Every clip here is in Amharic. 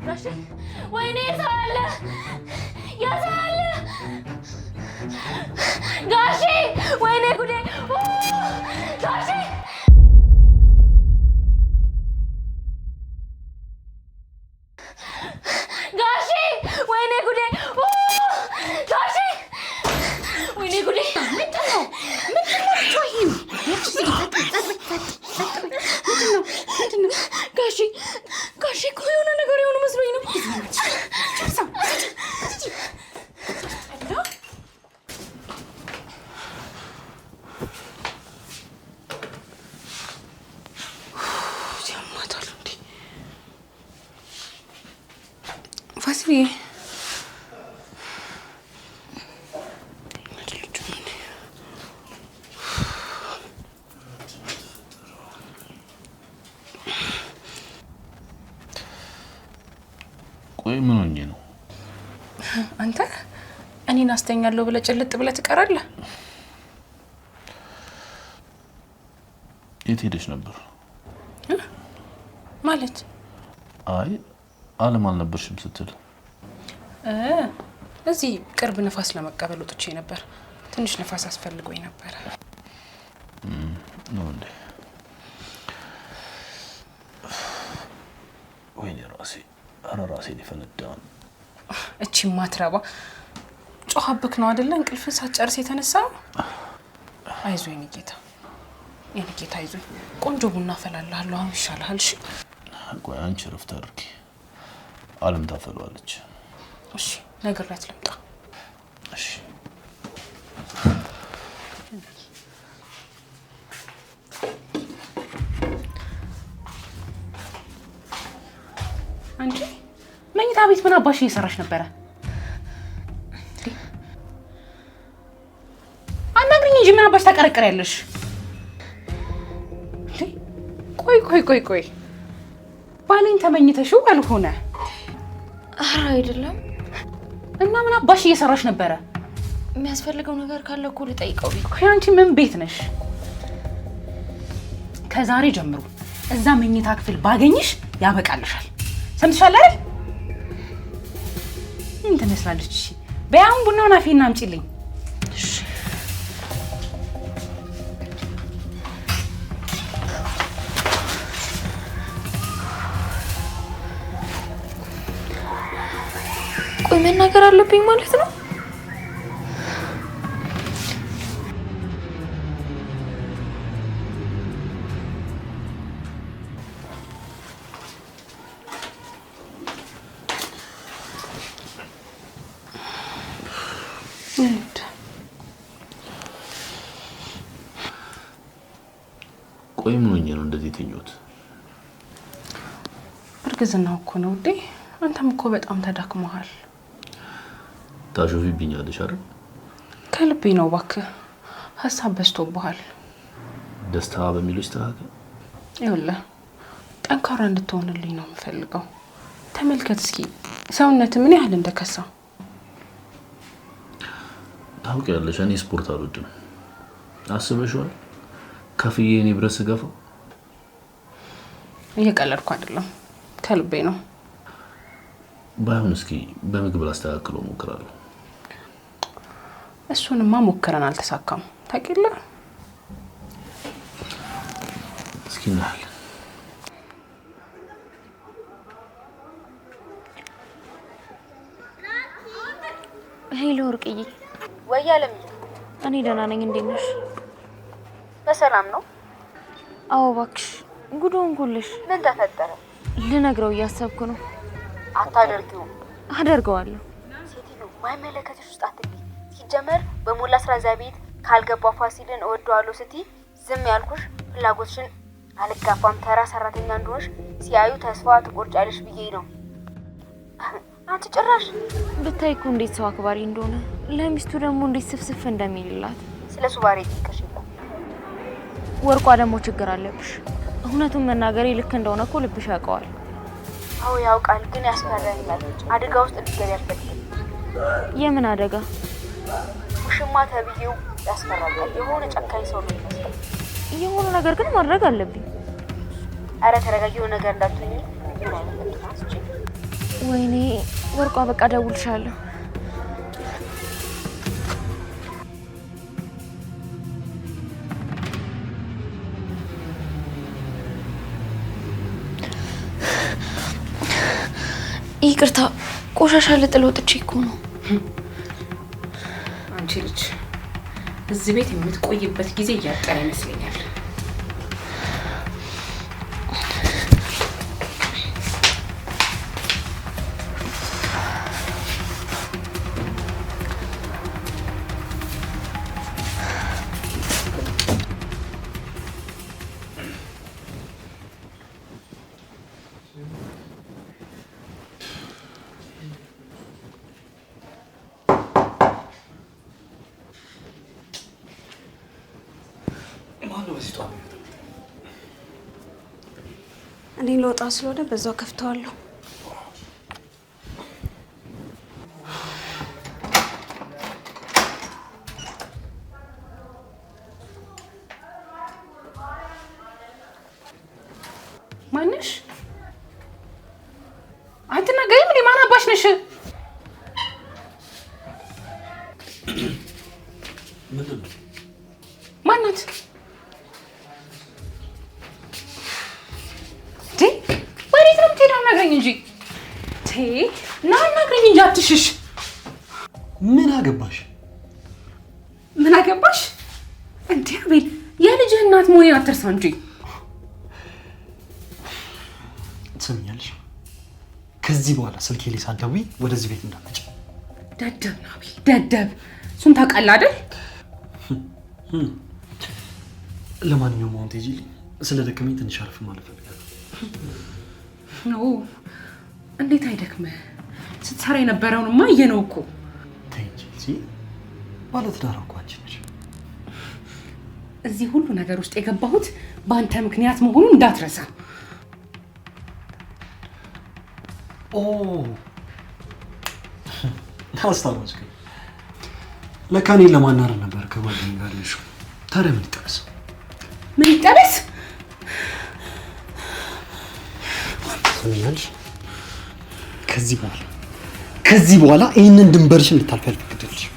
ጋሼ ወይኔ ሳለ ያሳለ ጋሼ ወይኔ ጉዴ ጋሼ ጋሼ ወይኔ ጉዴ ጋሼ ወይኔ ጉዴ ምንድነው ጮሂም ምንድነው ጋሼ እኮ የሆነ ነገር የሆነ መስሎኝ ነው ፋሲሌ ቆይ ምን ሆኜ ነው? አንተ እኔን አስተኛለሁ ብለህ ጭልጥ ብለህ ትቀራለህ? የት ሄደሽ ነበር? ማለት አይ አለም አልነበርሽም ስትል እዚህ ቅርብ ንፋስ ለመቀበል ወጥቼ ነበር። ትንሽ ንፋስ አስፈልጎኝ ነበር። ነው እንዴ? ወይኔ ራሴ ሊፈነዳው። እቺ ማትረባ ጮኸብክ ነው አይደለ? እንቅልፍን ሳትጨርስ የተነሳው። አይዞኝ የኔ ጌታ አይዞኝ። ቆንጆ ቡና አፈላልሃለሁ አሁን ይሻልሃል። እሺ ቆይ አንቺ ረፍት አድርጊ። አለም ታፈሏለች። እሺ ነግሬያት ልምጣ። እሺ አንቺ መኝታ ቤት ምን አባሽ እየሰራሽ ነበረ? አናግሪኝ እንጂ ምን አባሽ ታቀረቅሪያለሽ? ቆይ ባሌን ተመኝተሽው አልሆነ? ኧረ አይደለም። እና ምን አባሽ እየሰራሽ ነበረ? የሚያስፈልገው ነገር ካለ እኮ ልጠይቀው። ቆይ አንቺ ምን ቤት ነሽ? ከዛሬ ጀምሮ እዛ መኝታ ክፍል ባገኝሽ ያበቃልሻል። ሰምተሻል አይደል? ምን ትመስላለች? በያም ቡናውን አፊና አምጪልኝ። እሺ ቆይ መናገር አለብኝ ማለት ነው? ቆይ ምን ሆኜ ነው እንደዚህ ተኞት? እርግዝናው እኮ ነው ውዴ። አንተም እኮ በጣም ተዳክመሃል። ታሾፊብኛለሽ አይደል? ከልቤ ነው እባክህ። ሀሳብ በዝቶብሃል። ደስታ በሚሉሽ ተራከ። ይኸውልህ ጠንካራ እንድትሆንልኝ ነው የምፈልገው። ተመልከት እስኪ ሰውነት ምን ያህል እንደከሳ። ታውቂያለሽ እኔ ስፖርት አልወድም። አስበሽዋል? ከፍዬ እኔ ብረስ ገፋው። እየቀለድኩ አይደለም፣ ከልቤ ነው። ባይሆን እስኪ በምግብ ላስተካክለው ሞክራለሁ። እሱንማ ሞክረን አልተሳካም። ታውቂያለህ? እስኪ እናያለን። ሄሎ ወርቅዬ። ወይ አለም። እኔ ደህና ነኝ። እንዴት ነሽ? በሰላም ነው? አዎ እባክሽ ጉዶን ኩልሽ። ምን ተፈጠረ? ልነግረው እያሰብኩ ነው። አታደርጊው። አደርገዋለሁ። ሴትዮ ማይመለከትሽ ውስጥ አትግቢ። ሲጀመር በሞላ ስራ እዛ ቤት ካልገባ ፋሲልን እወደዋለሁ ስትይ ዝም ያልኩሽ ፍላጎትሽን አልጋፋም ተራ ሰራተኛ እንደሆንሽ ሲያዩ ተስፋ ትቆርጫለሽ ብዬ ነው። አንቺ ጭራሽ ብታይ እኮ እንዴት ሰው አክባሪ እንደሆነ፣ ለሚስቱ ደግሞ እንዴት ስፍስፍ እንደሚልላት። ስለሱ ባሬ ጥቅሽ ይላል። ወርቋ ደግሞ ችግር አለብሽ። እውነቱን መናገሬ ልክ እንደሆነ እኮ ልብሽ ያውቀዋል። አዎ ያውቃል፣ ግን ያስፈራኛል። አደጋ ውስጥ እንድትገቢ አልፈልግም። የምን አደጋ? ውሽማ ተብዬው ያስፈራኛል። የሆነ ጨካኝ ሰው ነው የሚመስለው። የሆነ ነገር ግን ማድረግ አለብኝ። አረ ተረጋጊው ነገር እንዳትሆኚ። ምን አይነት ወይኔ ወርቋ በቃ ደውልሻለሁ። ይቅርታ ቆሻሻ ልጥል ወጥቼ እኮ ነው። አንቺ ልጅ እዚህ ቤት የምትቆይበት ጊዜ እያጠረ ይመስለኛል። እኔ ልወጣ ስለሆነ በዛው ከፍተዋለሁ። ማንሽ? አትናገሪም እንዴ? ማን አባሽ ነሽ? ማናት? ወዴት ነው የምትሄደው? አናግረኝ እንጂ ና አናግረኝ እንጂ አትሽሽ። ምን አገባሽ? ምን አገባሽ እንዴ? አቤል የልጅህ እናት መሆኔን አትርሳ እንጂ። ትሰሚኛለሽ? ከዚህ በኋላ ስልኬ ላይ ሳትደውይ ወደዚህ ቤት እንዳትመጪ። ደደብ ነው አቤል፣ ደደብ። እሱን ታውቃለህ አይደል? ለማንኛውም አሁን ትሄጂልኝ። ስለደከመኝ ትንሽ አረፍ ማለት ፈልጋለሁ። እንዴት አይደክምህ? ስትሰራ የነበረውንማ አየነው እኮ። ተይ እንጂ ባለትዳር እኮ አንቺ ነሽ። እዚህ ሁሉ ነገር ውስጥ የገባሁት በአንተ ምክንያት መሆኑን እንዳትረሳ። አስታወስከኝ። ለካ እኔን ለማናረር ነበር ከጓደኛዬ ጋር ልሽው። ታዲያ ምን ይጠበስ? ምን ይጠበስ? ትሰሚኛለሽ? ከዚህ በኋላ ይህንን ድንበርሽን ልታልፊ አልፈቅድልሽም።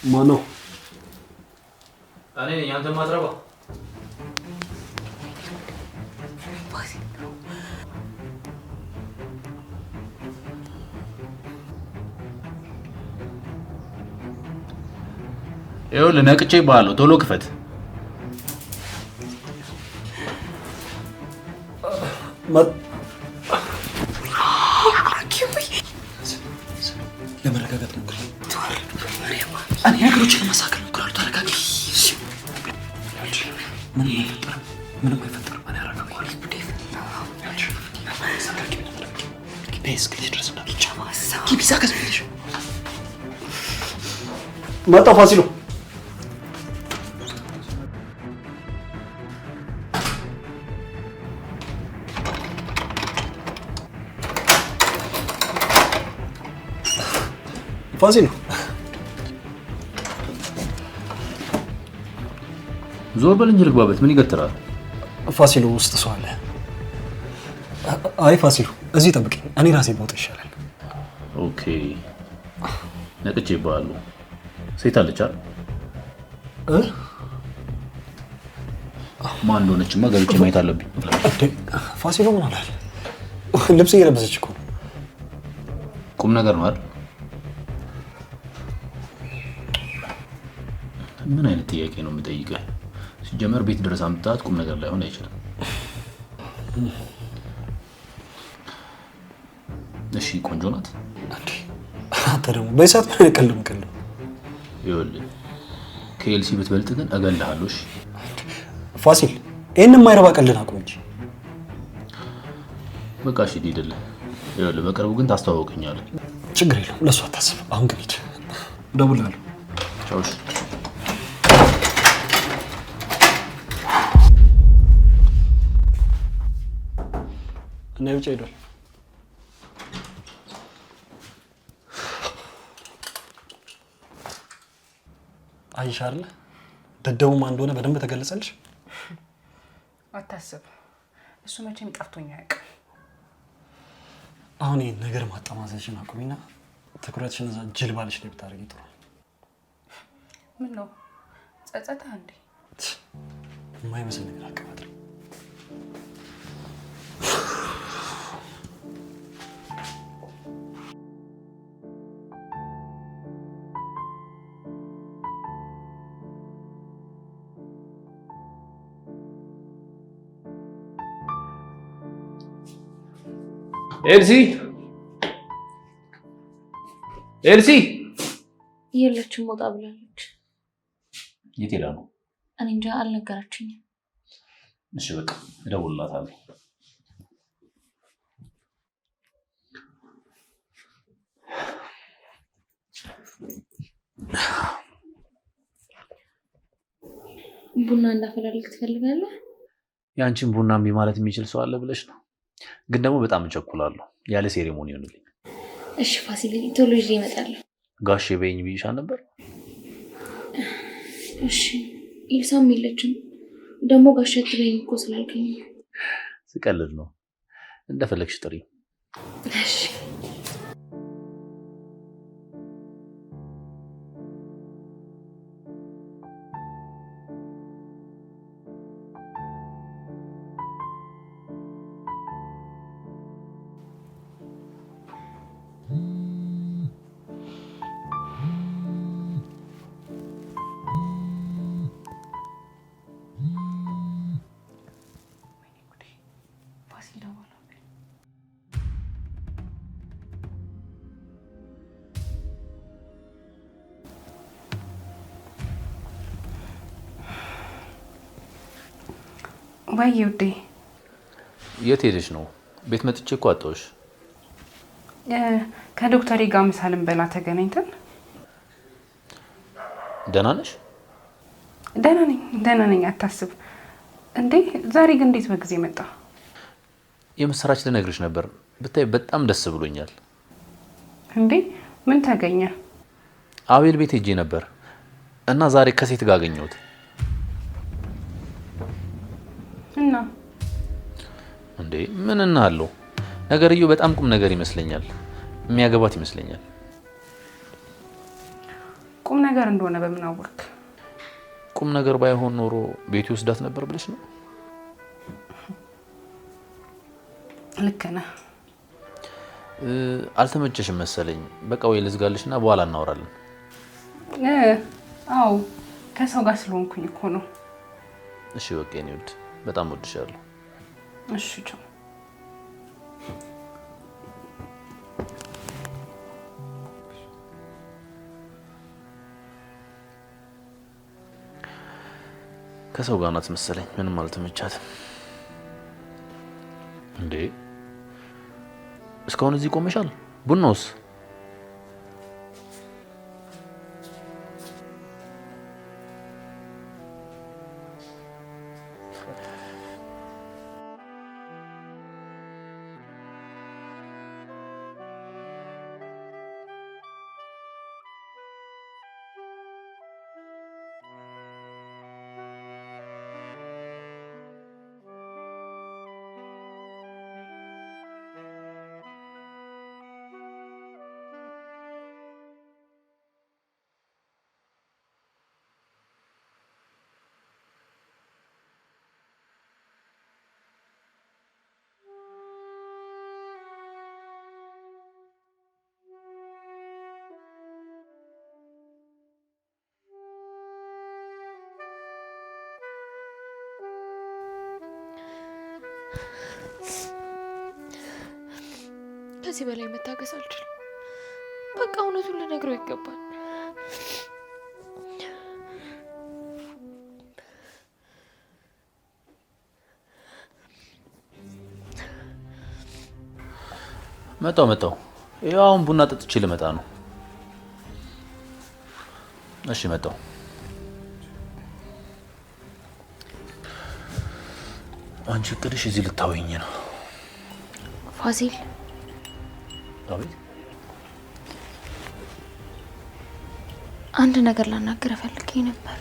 ማነው? እኔ ነኝ። አንተ ማትረባ ይኸውልህ ነቅቼ ይባላለሁ። ቶሎ ክፈት። ለመረጋጋት ሞክር። እኔ ነገሮችን ለማሳከል ሞክራለሁ። ተረጋጊ። ምንም አይፈጠርም። እኔ አረጋጋለሁ። መጣሁ ፋሲሎ። ፋሲሎ ዞር በል እንጂ ልግባበት። ምን ይገትራል? ፋሲሎ ውስጥ ሰው አለ። አይ ፋሲሎ እዚህ ጠብቀኝ፣ እኔ ራሴ ቦት ይሻላል። ኦኬ ነቅቼ ይባላለሁ። ሴት አለች አይደል? ማን እንደሆነችማ ገብቼ ማየት አለብኝ። ፋሲሎ ምን አላል? ልብስ እየለበሰች እኮ ቁም ነገር ነው አይደል? ምን አይነት ጥያቄ ነው የምጠይቀህ? ሲጀመር ቤት ድረስ አምጣት ቁም ነገር ላይሆን አይችልም። እሺ ቆንጆ ናት። አንተ ደግሞ በሰዓት ምን ቀልም ቀልም። ይኸውልህ ከኤልሲ ብትበልጥ ግን እገልሃለሁ። እሺ ፋሲል ይሄንን የማይረባ ቀልድ አቁም እንጂ። በቃ እሺ ሂድልህ። ይኸውልህ በቅርቡ ግን ታስተዋውቀኛለህ። ችግር የለውም ለእሱ አታስብ። አሁን ግን ሂድ፣ እደውልልሃለሁ። ቻው። እና ውጭ ሄዷል። አይሽ አይደለ ደደቡ ማን እንደሆነ በደንብ ተገለጸልሽ? አታስብ፣ እሱ መቼም ጠፍቶኝ አያውቅም። አሁን ይሄን ነገር ማጠማዘዝሽን አቁሚና ትኩረትሽን እዛ ጅል ባልሽ ላይ ብታደርጊ ጥሩ። ምን ነው ጸጸታ እንዴ? የማይመስል ነገር አቀባጥሪ። ኤልሲ የለችም፣ ወጣ ብላለች። የት ሄዳ ነው? እኔ እንጃ አልነገረችኝም። እሺ በቃ እደውልላታለሁ። ቡና እንዳፈላልክ ትፈልጋለህ? ያንቺን ቡና እምቢ ማለት የሚችል ሰው አለ ብለሽ ነው? ግን ደግሞ በጣም እቸኩላለሁ። ያለ ሴሬሞኒ ይሁንልኝ። እሺ ፋሲል፣ ቶሎ ይዤ እመጣለሁ። ጋሼ በይኝ ብዬሽ ነበር። እሺ ኢልሳም የለችም። ደግሞ ጋሼ አትበይኝ እኮ ስላልከኝ። ስቀልድ ነው። እንደፈለግሽ ጥሪ። እሺ ወይ ውዴ፣ የት ሄደሽ ነው? ቤት መጥቼ እኮ አጣሁሽ። ከዶክተር ጋር ምሳ ልንበላ ተገናኝተን። ደህና ነሽ? ደህና ነኝ፣ አታስብ። እንዴ ዛሬ ግን እንዴት በጊዜ መጣ? የምስራች ልነግርሽ ነበር። ብታይ በጣም ደስ ብሎኛል። እንዴ ምን ተገኘ? አቤል ቤት ሄጄ ነበር እና ዛሬ ከሴት ጋር አገኘሁት። እና እንዴ ምን እና አለው? ነገርየው በጣም ቁም ነገር ይመስለኛል። የሚያገባት ይመስለኛል። ቁም ነገር እንደሆነ በምን አወቅ? ቁም ነገር ባይሆን ኖሮ ቤቱ ወስዳት ነበር ብለሽ ነው? ልክ ነህ። አልተመቸሽም መሰለኝ። በቃ ወይ ልዝጋልሽና በኋላ እናወራለን። አዎ ከሰው ጋር ስለሆንኩኝ እኮ ነው። እሺ በቃ የኔ ውድ በጣም ወድሻለሁ። እሺ ቻው። ከሰው ጋር ናት መሰለኝ። ምንም አልተመቻትም። እንዴ እስካሁን እዚህ ቆመሻል? ቡናውስ? ከዚህ በላይ መታገስ አልችልም። በቃ እውነቱን ልነግረው ይገባል። መጣው ይኸው አሁን ቡና ጠጥቼ ልመጣ ነው። እሺ መጣው። አንቺ እቅድሽ እዚህ ልታወኝ ነው ፋሲል? አቤት። አንድ ነገር ላናገር ፈልጌ ነበር።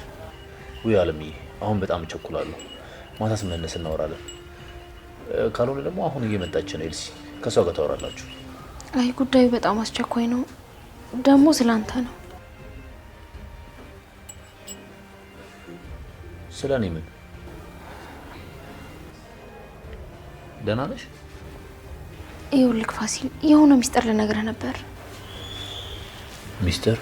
ውይ አለምዬ፣ አሁን በጣም እቸኩላለሁ። ማታ ስመለስ እናወራለን። ካልሆነ ደግሞ አሁን እየመጣች ነው ኤልሲ፣ ከሷ ጋር ታወራላችሁ። አይ ጉዳዩ በጣም አስቸኳይ ነው፣ ደግሞ ስላንተ ነው። ስለኔ ምን? ደህና ነሽ? ይኸውልህ ፋሲል፣ የሆነ ሚስጥር ልነግርህ ነበር። ሚስጥር?